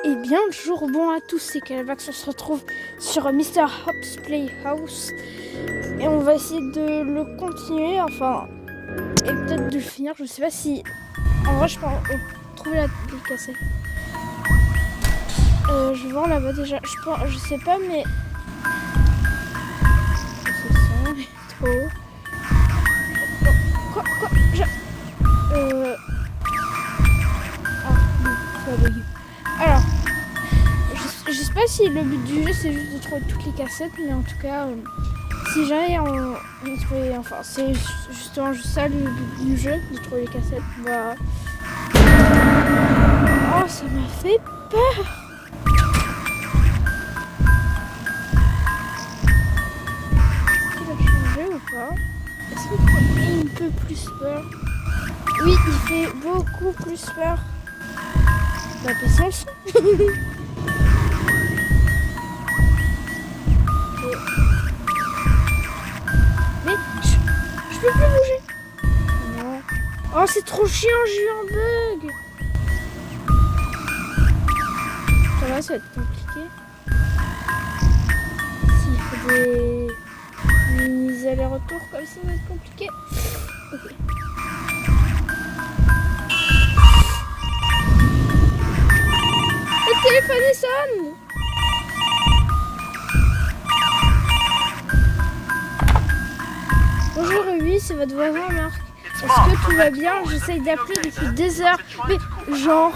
Et bien le jour bon à tous, c'est Calvax, on se retrouve sur Mr. Hopps Playhouse et on va essayer de le continuer, enfin, et peut-être de le finir, je sais pas si... En vrai je pense trouver les cassettes. Je vais voir là-bas déjà, je sais pas mais... C'est ça, trop... Quoi Ah, non, ça a bugué. Alors... Je sais pas si le but du jeu c'est juste de trouver toutes les cassettes, mais en tout cas, si jamais on trouvait, enfin c'est justement juste ça le but du jeu, de trouver les cassettes, bah... Oh, ça m'a fait peur! Est-ce qu'il a changé ou pas? Est-ce qu'il fait un peu plus peur? Oui, il fait beaucoup plus peur. Bah, baissons le son. Mais je peux plus bouger. Non. Oh, c'est trop chiant, j'ai eu un bug. Ça va, ça va être compliqué. S'il faut des allers-retours comme ça, ça va être compliqué. Ok. Le téléphone il sonne. Bonjour, oui, c'est votre voisin Marc. Est-ce que tout va bien? J'essaye d'appeler depuis des heures. Mais genre...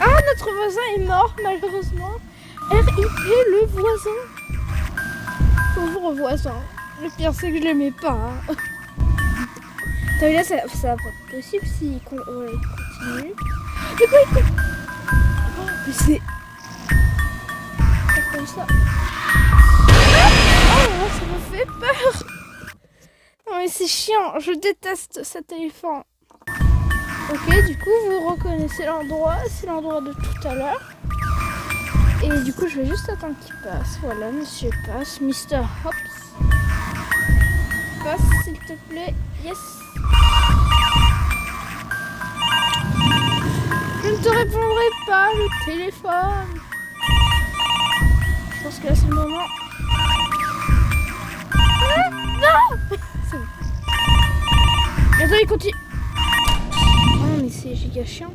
Ah, notre voisin est mort, malheureusement. RIP le voisin. Pauvre voisin. Le pire, c'est que je l'aimais pas. Hein. T'as vu là, ça va pas possible s'il continue. Mais quoi, il continue? Oh, mais c'est... Comme ça. Oh, ça me fait peur. Non mais c'est chiant, je déteste cet éléphant. Ok, du coup vous reconnaissez l'endroit, c'est l'endroit de tout à l'heure. Et du coup je vais juste attendre qu'il passe. Voilà, monsieur passe, Mr. Hopps. Passe s'il te plaît, yes. Je ne te répondrai pas, le téléphone. Je pense que là c'est le moment. Ah, non. C'est bon. Attends, il continue. Oh mais c'est giga chiant.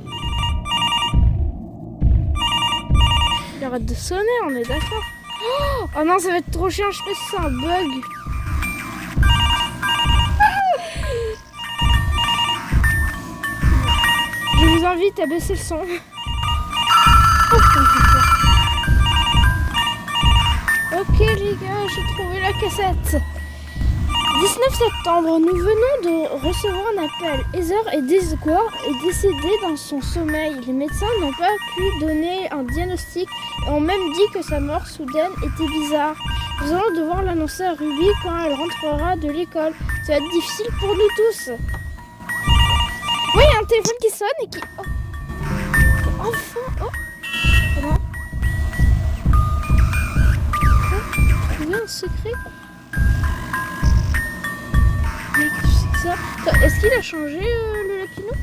Il arrête de sonner, on est d'accord. Oh non, ça va être trop chiant, je sais pas si c'est un bug. Je vous invite à baisser le son. Oh, ok les gars, j'ai trouvé la cassette. 19 septembre, nous venons de recevoir un appel. Heather est décédée dans son sommeil. Les médecins n'ont pas pu donner un diagnostic et ont même dit que sa mort soudaine était bizarre. Nous allons devoir l'annoncer à Ruby quand elle rentrera de l'école. Ça va être difficile pour nous tous. Oui, il y a un téléphone qui sonne et qui... Oh. Enfin, oh. Comment? Trouver un secret? Mais qu'est-ce que c'est que ça? Est-ce qu'il a changé le lapino?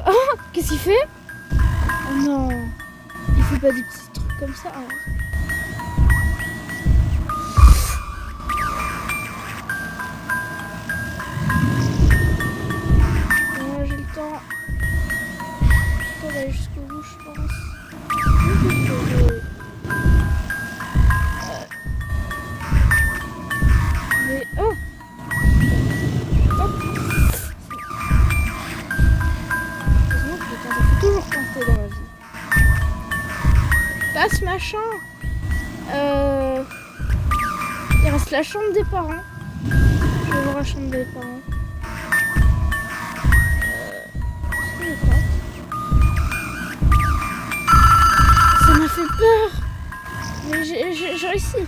Oh, qu'est-ce qu'il fait? Oh non, il fait pas des petits trucs comme ça. Hein. J'ai le temps. Je peux aller jusqu'au bout, je pense. Mais oh! Heureusement que il faut toujours tenter dans la vie. Passe machin! Il reste la chambre des parents. Je vais voir la chambre des parents. Est-ce qu'il est pas? Ça m'a fait peur! Mais j'ai réussi!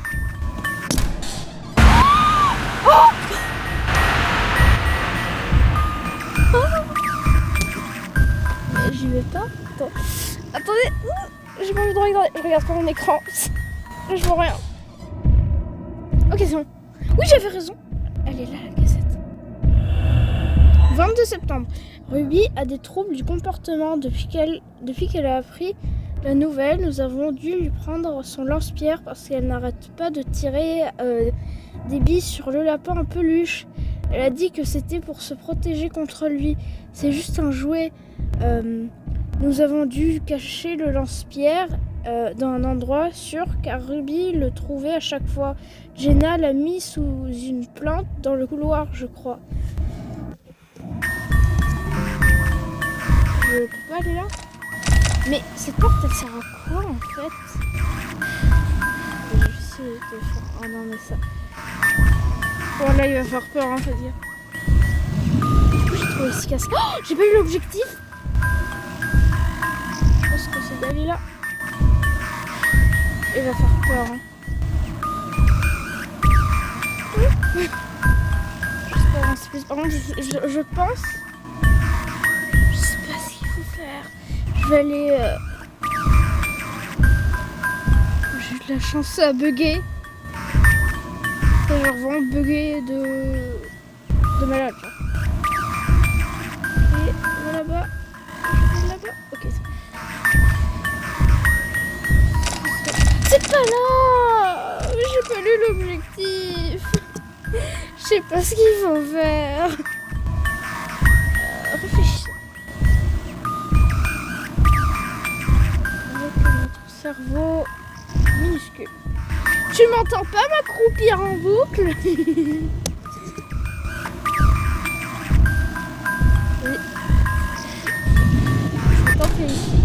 Oh! Mais j'y vais pas. Attendez. J'ai pas envie de regarder. Je regarde pas mon écran. Là, je vois rien. Ok, c'est bon. Oui, j'avais raison. Elle est là, la cassette. 22 septembre. Ruby a des troubles du comportement depuis qu'elle a appris la nouvelle. Nous avons dû lui prendre son lance-pierre parce qu'elle n'arrête pas de tirer des billes sur le lapin en peluche. Elle a dit que c'était pour se protéger contre lui. C'est juste un jouet. Nous avons dû cacher le lance-pierre dans un endroit sûr car Ruby le trouvait à chaque fois. Jenna l'a mis sous une plante dans le couloir, je crois. Je peux pas aller là. Mais cette porte, elle sert à quoi en fait? Je vais essayer de faire... Oh non mais ça... Bon là il va faire peur, hein, faut dire. Du coup j'ai trouvé efficace. Oh, j'ai pas eu l'objectif. Je pense que c'est d'aller là. Il va faire peur. Hein. J'espère un plus. Par contre, je pense. Je sais pas ce qu'il faut faire. Je vais aller. J'ai eu de la chance à bugger. Genre vraiment bugger de malade. Genre. Et on va là-bas. Là-bas. Ok. C'est pas là. J'ai pas lu l'objectif. Je sais pas ce qu'il faut faire. Réfléchis. Avec notre cerveau minuscule. Tu m'entends pas m'accroupir en boucle? Oui. Je t'en fais ici.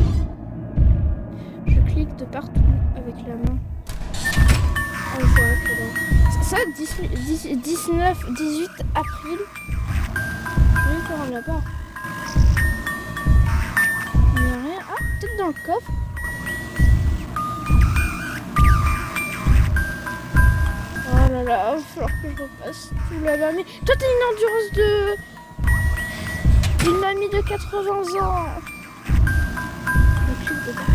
Je clique de partout avec la main. Ah oui, c'est vrai que là. Ça, 19, 18 avril. Je vais voir là-bas. Il n'y a rien. Ah, peut-être dans le coffre. Oh là là, il va falloir que je repasse tout là-bas. Mais toi, t'as une endurance d'une mamie de 80 ans. Je clique dedans.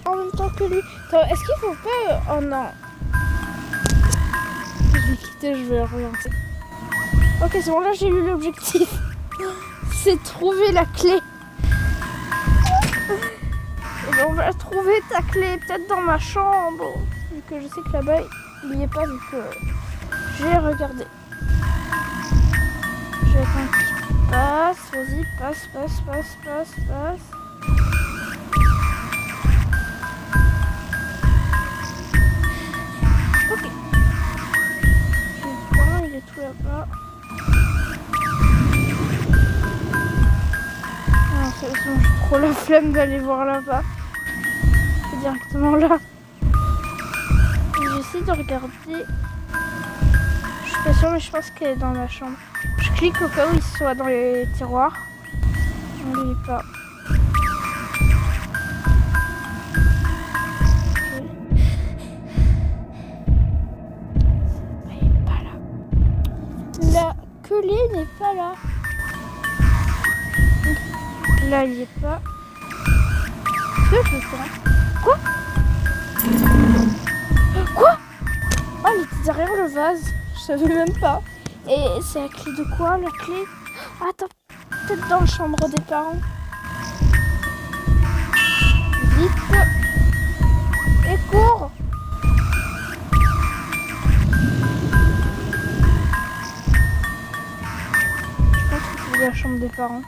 En même temps que lui. Est-ce qu'il faut pas... Oh non. Je vais quitter, je vais relancer. Ok, c'est bon, là j'ai eu l'objectif. C'est trouver la clé. Et ben, on va trouver ta clé, peut-être dans ma chambre. Vu que je sais que là-bas, il n'y est pas, vu que j'ai regardé. J'attends qu'il passe. Vas-y, passe. Ok. Il est tout là-bas. Ah, c'est bon, j'ai trop la flemme d'aller voir là-bas. C'est directement là. J'essaie de regarder. Je suis pas sûre, mais je pense qu'elle est dans ma chambre. Je clique au cas où il soit dans les tiroirs. On ne l'est pas. La clé n'est pas là. Là, il n'y est pas. Est-ce que je pense? Quoi? Quoi? Oh, elle était derrière le vase. Je savais même pas. Et c'est la clé de quoi, la clé? Attends, peut-être dans la chambre des parents. Vite. Et cours. La chambre des parents.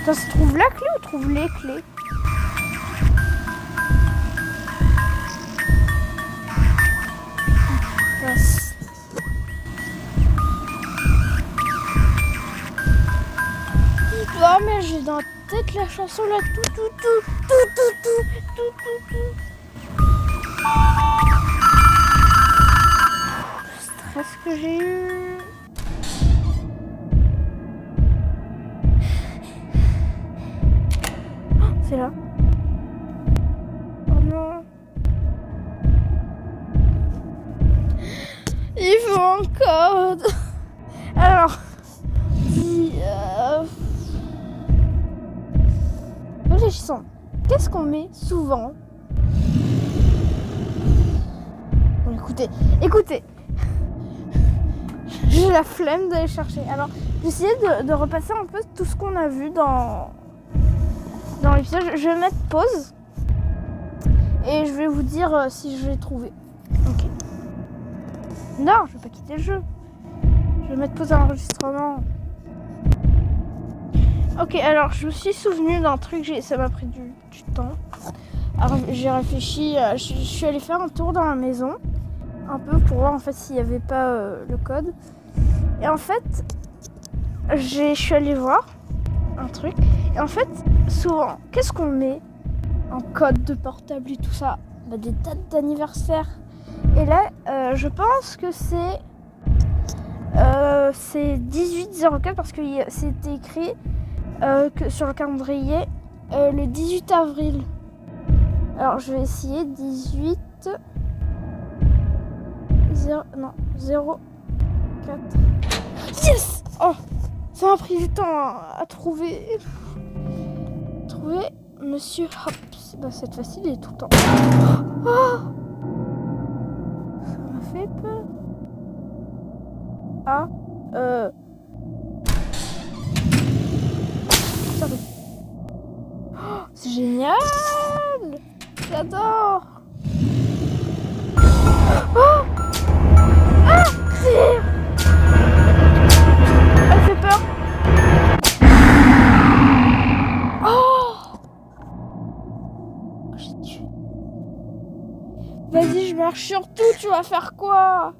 Ça se trouve la clé ou trouve les clés? Passe. Oh mais j'ai dans la tête la chanson là tout. Le stress que j'ai eu. C'est là. Oh non. Il faut un code. Alors. Réfléchissons. Qu'est-ce qu'on met souvent? Bon, écoutez. J'ai la flemme d'aller chercher. Alors, j'ai essayé de repasser un peu tout ce qu'on a vu dans l'épisode. Je vais mettre pause. Et je vais vous dire si je l'ai trouvé. Ok. Non, je vais pas quitter le jeu. Je vais mettre pause à l'enregistrement. Ok, alors je me suis souvenu d'un truc, ça m'a pris du temps. Alors j'ai réfléchi, je suis allée faire un tour dans la maison. Un peu pour voir en fait s'il n'y avait pas le code. Et en fait, je suis allée voir un truc. Et en fait, souvent, qu'est-ce qu'on met en code de portable et tout ça? Bah, des dates d'anniversaire. Et là, je pense que c'est 1804 parce que c'était écrit que sur le calendrier le 18 avril. Alors je vais essayer 18 0 4. Yes! Oh, ça m'a pris du temps à trouver Monsieur Hopps. Bah cette fois-ci il est tout le temps. Oh, ça m'a fait peur. Ah, oh, c'est génial! J'adore! Oh! Ah! Tire! Elle fait peur! Oh! J'ai tué. Vas-y, je marche sur tout, tu vas faire quoi?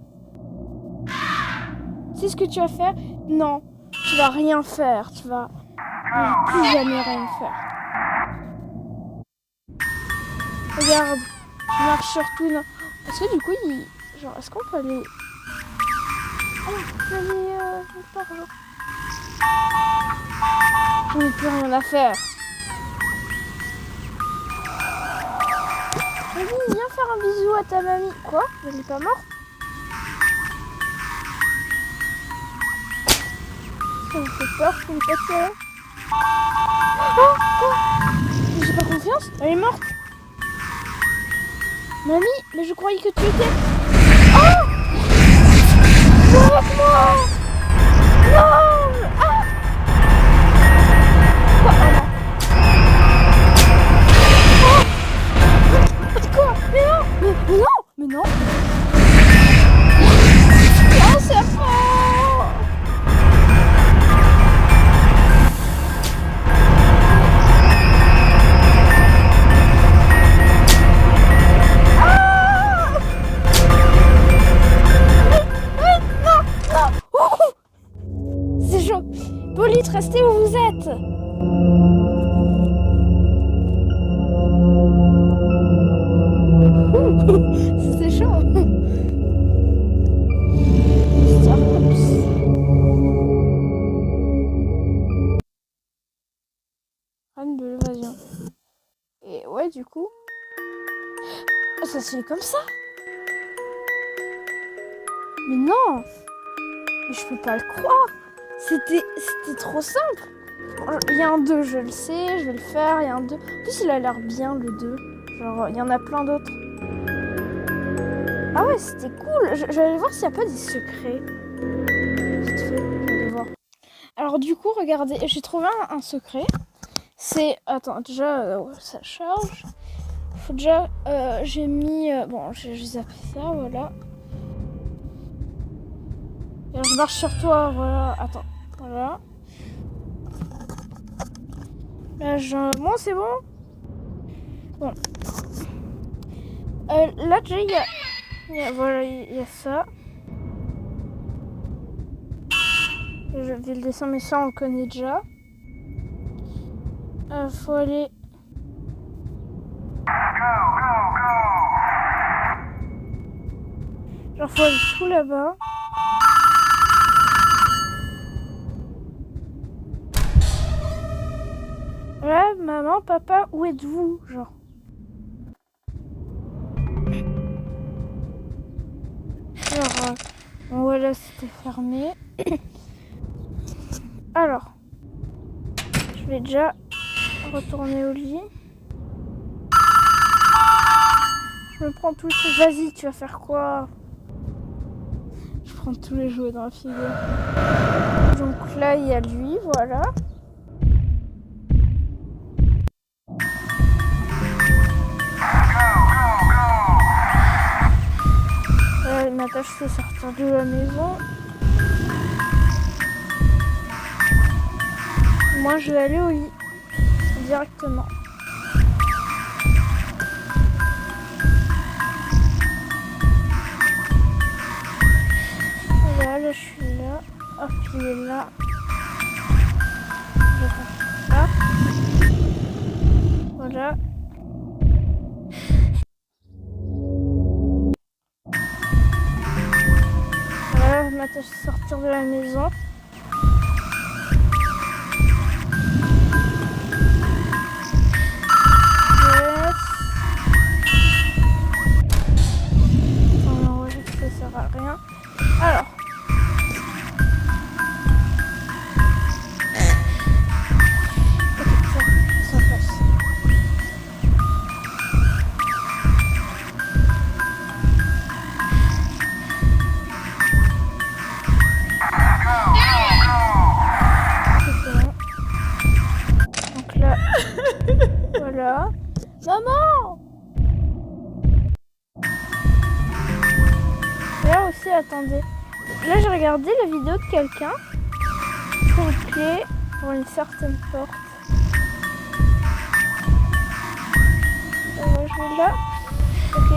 C'est ce que tu vas faire? Non, tu vas rien faire, tu vas plus jamais rien faire. Regarde, je marche sur tout. Non. Est-ce que du coup, genre, est-ce qu'on peut aller... Oh, on peut aller nulle part, genre. Je n'ai plus rien à faire. Vas-y, viens faire un bisou à ta mamie. Quoi? Elle n'est pas morte? Ça me fait peur, je ne pas tirer. Oh, quoi? J'ai pas confiance, elle est morte. Mamie, mais je croyais que tu étais... Oh! Viens avec moi! Non! Ah! Quoi? Oh non. Quoi? Mais non! Mais non! Mais non! Oh, c'est fort! Police, restez où vous êtes. C'était chaud. Reine de l'évasion. Et ouais, du coup... Ça se fait comme ça? Mais non! Mais je peux pas le croire! C'était trop simple. Il y a un 2, je le sais, je vais le faire. Il y a un 2. En plus, il a l'air bien, le 2. Genre, il y en a plein d'autres. Ah ouais, c'était cool. Je vais aller voir s'il n'y a pas des secrets. Vite fait, je vais aller voir. Alors, du coup, regardez, j'ai trouvé un secret. C'est... Attends, déjà, ça charge. Faut déjà... j'ai mis... bon, j'ai zappé ça, voilà. Alors, je marche sur toi, voilà. Attends, voilà. Là, bon, c'est bon. Bon. Là, déjà, voilà, il y a ça. Je vais le dessin, mais ça, on le connaît déjà. Faut aller... Genre, faut aller tout là-bas. Ouais, maman, papa, où êtes-vous? Genre. Genre, bon, voilà, c'était fermé. Alors, je vais déjà retourner au lit. Je me prends tout le truc. Vas-y, tu vas faire quoi? Je prends tous les jouets dans la figure. Donc là, il y a lui, voilà. Voilà, ma tâche, c'est sortir de la maison. Moi, je vais aller au lit directement. Voilà, là, je suis là. Hop, il est là. Je là. Voilà. Voilà, ma tâche, c'est sortir de la maison. Rien. Alors. Ça passe. Donc là, voilà. Maman! Là aussi, attendez. Là, j'ai regardé la vidéo de quelqu'un. Il faut une clé pour une certaine porte. Je vais là. Ok.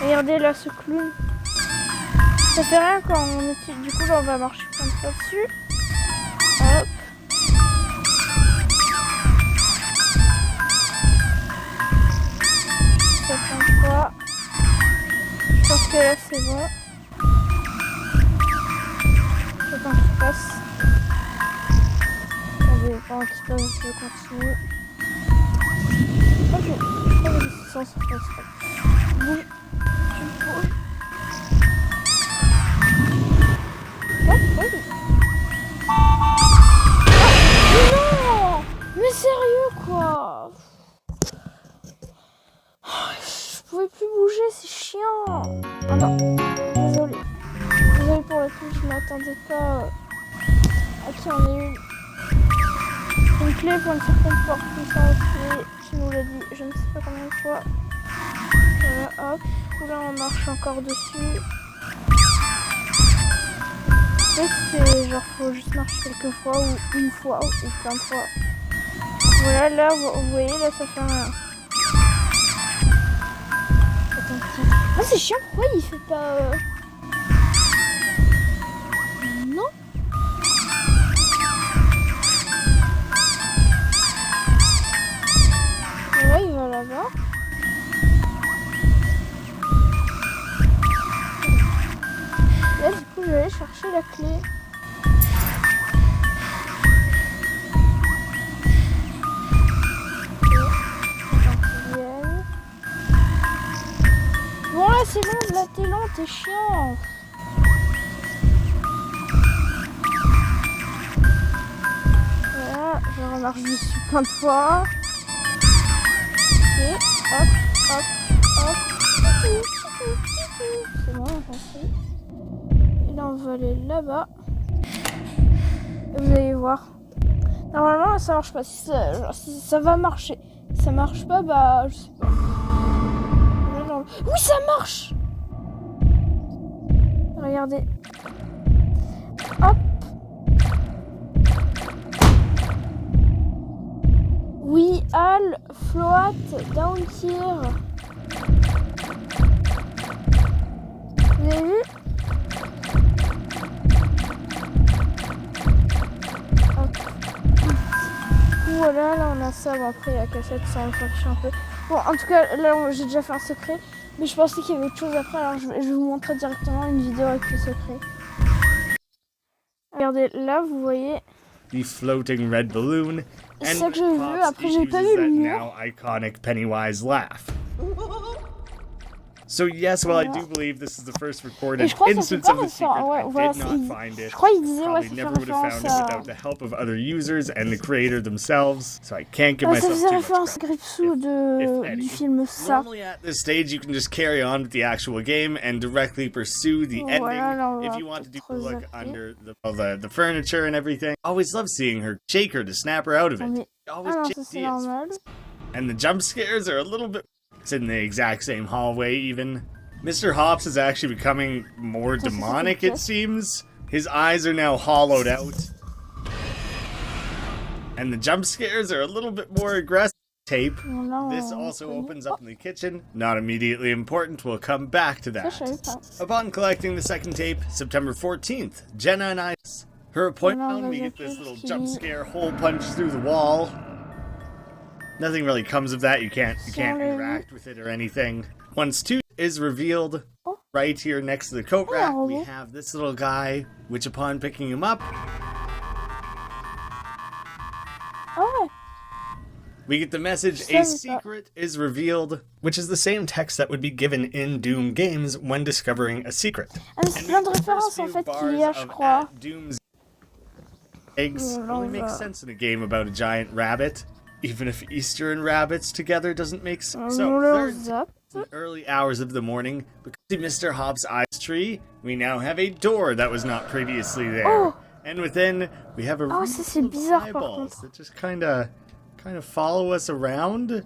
Regardez là ce clown. Ça fait rien quand on est... Du coup, là, on va marcher plein de fois dessus. Hop. Ça plein de fois. Je pense que là c'est bon. J'attends qu'il passe. Attendez, pendant qu'il passe, je continue. Oh, je crois que les sens se passe pas. Bouge. Je bouge. Oh, oui. Oh, non! Mais sérieux quoi! Je pouvais plus bouger, c'est chiant. Ah non, désolé. Désolé pour la touche, je m'attendais pas à qu'il y en ait une. Une clé pour une certaine porte, comme ça aussi, qui nous l'a dit, je ne sais pas combien de fois. Voilà, hop. Là, on marche encore dessus. Et c'est genre, faut juste marcher quelques fois, ou une fois, ou plein de fois. Voilà, là, vous voyez, là, ça fait rien. Ah, c'est chiant, pourquoi il fait pas... Non. Ouais, il va là-bas. Là, du coup, je vais aller chercher la clé. Bon là c'est long, là t'es lent, t'es chiant. Voilà, je remarche dessus plein de fois. Et hop, hop, hop. C'est bon, on a fait. Et là on va aller là-bas. Et vous allez voir. Normalement ça marche pas. Si ça va marcher. Si ça marche pas, bah je sais pas. Oui, ça marche! Regardez. Hop. Oui, all, float, down here. Vous avez vu? Hop. Voilà, là on a ça. Bon, après la cassette, ça on s'en fiche un peu. Bon, en tout cas, là j'ai déjà fait un secret. Mais je pensais qu'il y avait autre chose après, alors je vais vous montrer directement une vidéo avec le secret. Regardez, là vous voyez. The floating red balloon. C'est ça que j'ai vu, après j'ai pas vu le mur. Now iconic Pennywise laugh. So yes, well, I do believe this is the first Et recorded je crois que ça fait instance pas of the secret. référence. Ouais, I voilà, did not find it. je crois qu'il disait, ouais, Probably ça fait never would have référence found it à. without the help of other users and the creator themselves, so I can't give Ouais, ça myself faisait too much référence à credit. Gripsou du film Ça. Normally at this stage you can just carry on with the actual game and directly pursue the ending if you want to do a look under the furniture and everything. Always love seeing her shake her to snap her out of it. Always and the jump scares are a little bit. It's in the exact same hallway even. Mr. Hopps is actually becoming more demonic, it seems. His eyes are now hollowed out. And the jump scares are a little bit more aggressive. Tape. This also opens up in the kitchen. Not immediately important, we'll come back to that. Upon collecting the second tape, September 14th, Jenna and I... Her appointment, we get this little jump scare hole punch through the wall. Nothing really comes of that, you can't interact with it or anything. Once 2 is revealed, right here next to the coat rack, we have this little guy, which upon picking him up, we get the message, a secret is revealed, which is the same text that would be given in Doom games when discovering a secret. C'est plein de références en fait qu'il y a, je crois. Doom's eggs only make sense in a game about a giant rabbit, even if Easter and rabbits together doesn't make sense. So, third, in the early hours of the morning, because of Mr. Hopps' eyes tree, we now have a door that was not previously there. And within, we have a room of eyeballs that just kind of follow us around.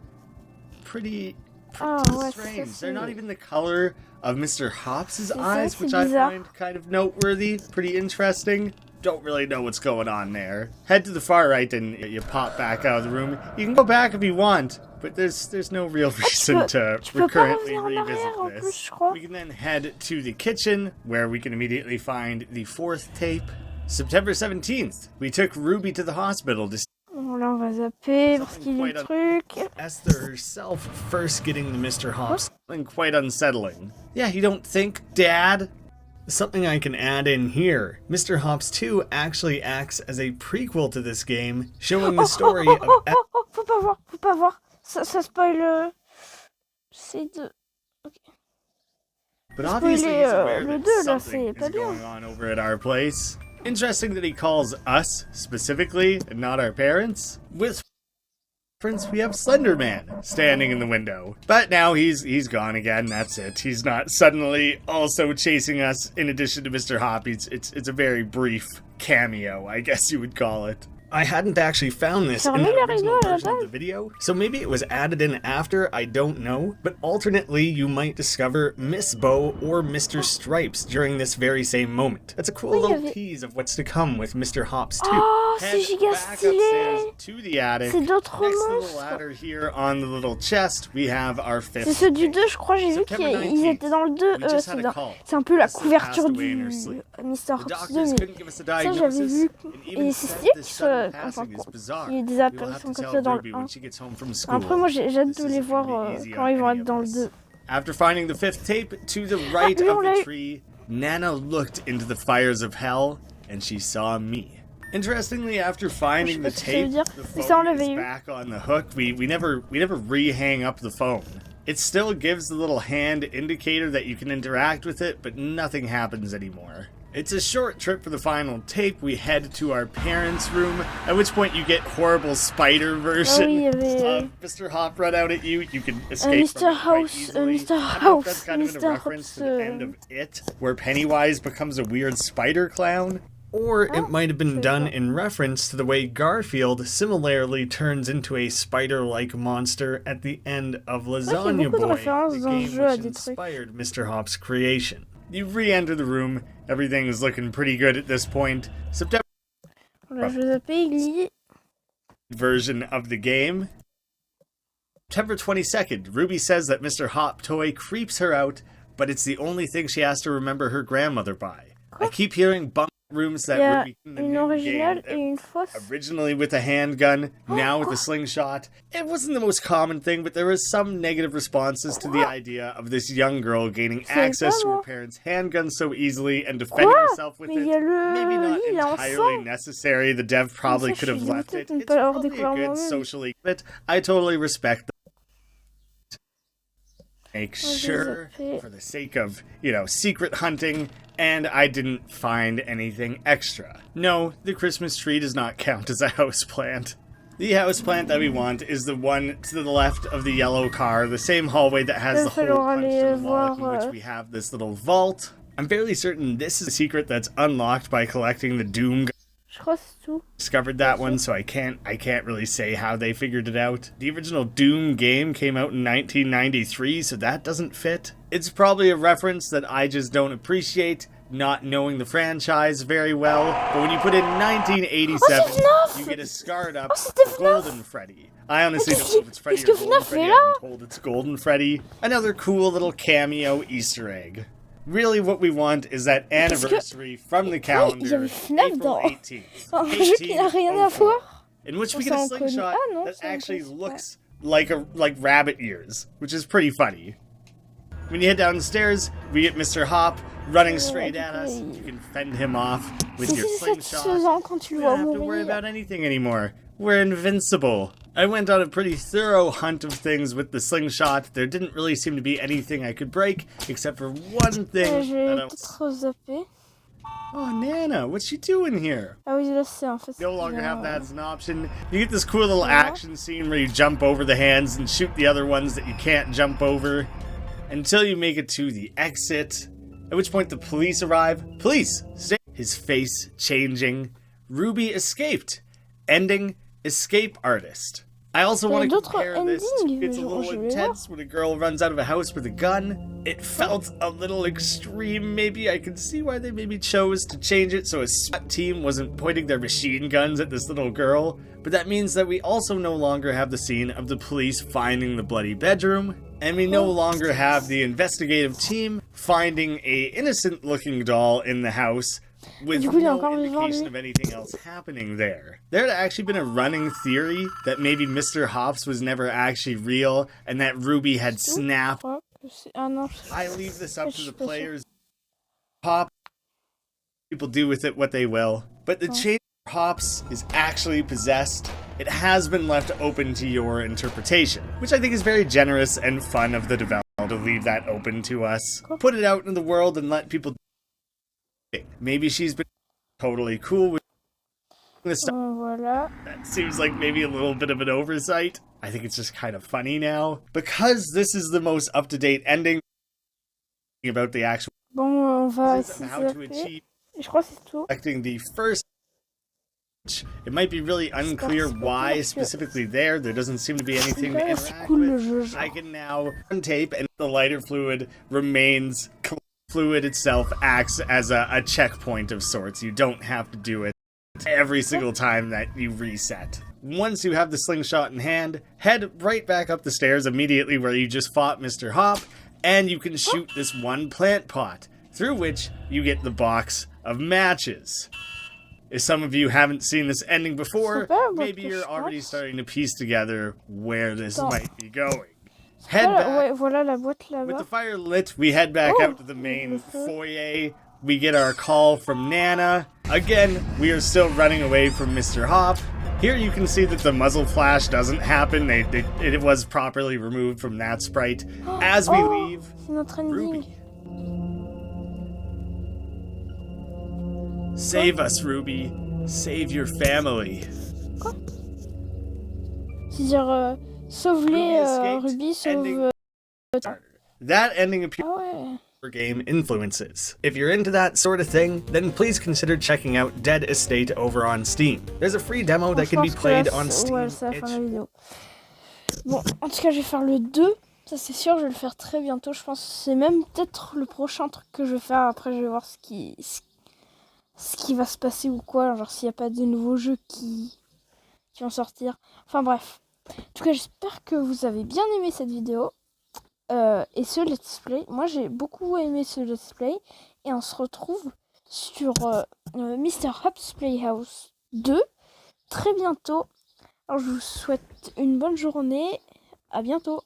Pretty strange. They're not even the color of Mr. Hopps' eyes, which I find kind of noteworthy, pretty interesting. Don't really know what's going on there. Head to the far right and you pop back out of the room. You can go back if you want, but there's no real reason to recurrently revisit this. We can then head to the kitchen, where we can immediately find the 4th tape. September 17th, we took Ruby to the hospital to... Là, on va zapper parce qu'il y a des trucs. Esther herself first getting to Mr. Hopps. Something quite unsettling. Yeah, you don't think, Dad? Something I can add in here. Mr. Hopps 2 actually acts as a prequel to this game, showing the story of... Faut pas voir. Ça spoil... C'est de... Ok. But obviously he's aware that something is going on over at our place. Interesting that he calls us, specifically, and not our parents. With we have Slender Man standing in the window. But now he's gone again, that's it. He's not suddenly also chasing us in addition to Mr. Hopps. It's a very brief cameo, I guess you would call it. I hadn't actually found this in the original version of the video, so maybe it was added in after, I don't know. But alternately, you might discover Miss Bow or Mr. Stripes during this very same moment. That's a cool little tease of what's to come with Mr. Hopps 2. Oh, c'est giga stylé! To the attic. C'est d'autres Next to the monstres. ladder here on the little chest, we have our 5th. C'est ceux du 2, je crois, j'ai vu qu'ils étaient dans le 2. C'est un peu la couverture du Mr. Hopps 2, mais ça j'avais vu. Et c'est stylé qu'il soit... Enfin, il y a des apparitions comme ça dans le 1. Après, moi, j'ai hâte de les voir quand ils vont être dans le 2. After finding the 5th tape, to the right of the tree, Nana looked into the fires of hell, and she saw me. Interestingly, after finding the tape, the phone is back on the hook. We never re-hang up the phone. It still gives the little hand indicator that you can interact with it, but nothing happens anymore. It's a short trip for the final tape. We head to our parents' room, at which point you get horrible spider version of Mr. Hopps run out at you. You can escape from it quite easily. That's kind of in a reference to the end of It, where Pennywise becomes a weird spider clown. Or it might have been done in reference to the way Garfield similarly turns into a spider-like monster at the end of Lasagna Boy, the game which inspired Mr. Hopps' creation. You re-enter the room. Everything is looking pretty good at this point. September version of the game. September 22nd, Ruby says that Mr. Hopps toy creeps her out, but it's the only thing she has to remember her grandmother by. I keep hearing bunk rooms that Ruby in the new game, originally with a handgun, now with a slingshot. It wasn't the most common thing, but there was some negative responses to the idea of this young girl gaining access to her parents' handguns so easily and defending herself with it. Maybe not entirely necessary. The dev probably could have left it. It's probably a good socially, but I totally respect that. make sure for the sake of, secret hunting, and I didn't find anything extra. No, the Christmas tree does not count as a houseplant. The houseplant that we want is the one to the left of the yellow car, the same hallway that has the hole punched in the wall in which we have this little vault. I'm fairly certain this is a secret that's unlocked by collecting the Doom. Discovered that one, so I can't really say how they figured it out. The original Doom game came out in 1993, so that doesn't fit. It's probably a reference that I just don't appreciate, not knowing the franchise very well. But when you put in 1987, you get a scarred up Golden Freddy. I honestly don't know if it's Freddy or Golden Freddy. I've been told it's Golden Freddy. Another cool little cameo Easter egg. Really what we want is that anniversary from the calendar, April 18th, in which we get a slingshot that actually looks like rabbit ears, which is pretty funny. When you head down the stairs, we get Mr. Hop running straight at us. You can fend him off with your slingshot. You don't have to worry about anything anymore. We're invincible. I went on a pretty thorough hunt of things with the slingshot. There didn't really seem to be anything I could break, except for one thing Oh, Nana, what's she doing here? No longer have that as an option. You get this cool little action scene where you jump over the hands and shoot the other ones that you can't jump over, until you make it to the exit, at which point the police arrive. Police! His face changing. Ruby escaped. Ending, escape artist. I also want to compare this. It's a little intense when a girl runs out of a house with a gun. It felt a little extreme, maybe. I can see why they maybe chose to change it so a SWAT team wasn't pointing their machine guns at this little girl. But that means that we also no longer have the scene of the police finding the bloody bedroom. And we no longer have the investigative team finding a innocent-looking doll in the house with no indication of anything else happening there. There had actually been a running theory that maybe Mr. Hopps was never actually real and that Ruby had snapped. I leave this up to the players. People do with it what they will. But the change of Hopps is actually possessed. It has been left open to your interpretation, which I think is very generous and fun of the developer to leave that open to us. Put it out in the world and let people. Maybe she's been totally cool with this stuff. That seems like maybe a little bit of an oversight. I think it's just kind of funny now. Because this is the most up-to-date ending about the actual how to achieve selecting the first. It might be really unclear why specifically there doesn't seem to be anything to interact with. I can now untape and the lighter fluid remains. Fluid itself acts as a checkpoint of sorts. You don't have to do it every single time that you reset. Once you have the slingshot in hand, head right back up the stairs immediately where you just fought Mr. Hop, and you can shoot this one plant pot, through which you get the box of matches. If some of you haven't seen this ending before, maybe you're already starting to piece together where this might be going. Head back. With the fire lit, we head back out to the main foyer. We get our call from Nana. Again, we are still running away from Mr. Hop. Here you can see that the muzzle flash doesn't happen. It was properly removed from that sprite. As we leave, Ruby. Save us, Ruby. Save your family. Sauve-les, Ruby, sauve... That ending appears for game influences. If you're into that sort of thing, then please consider checking out Dead Estate over on Steam. There's a free demo that can be played on Steam. Ouais, ça va faire la vidéo. Bon, en tout cas, je vais faire le 2. Ça, c'est sûr, je vais le faire très bientôt. Je pense que c'est même peut-être le prochain truc que je vais faire. Après, je vais voir ce qui va se passer ou quoi. Genre, s'il n'y a pas de nouveaux jeux qui vont sortir. Enfin, bref. En tout cas, j'espère que vous avez bien aimé cette vidéo et ce let's play. Moi, j'ai beaucoup aimé ce let's play et on se retrouve sur Mr. Hopps Playhouse 2 très bientôt. Alors, je vous souhaite une bonne journée. À bientôt.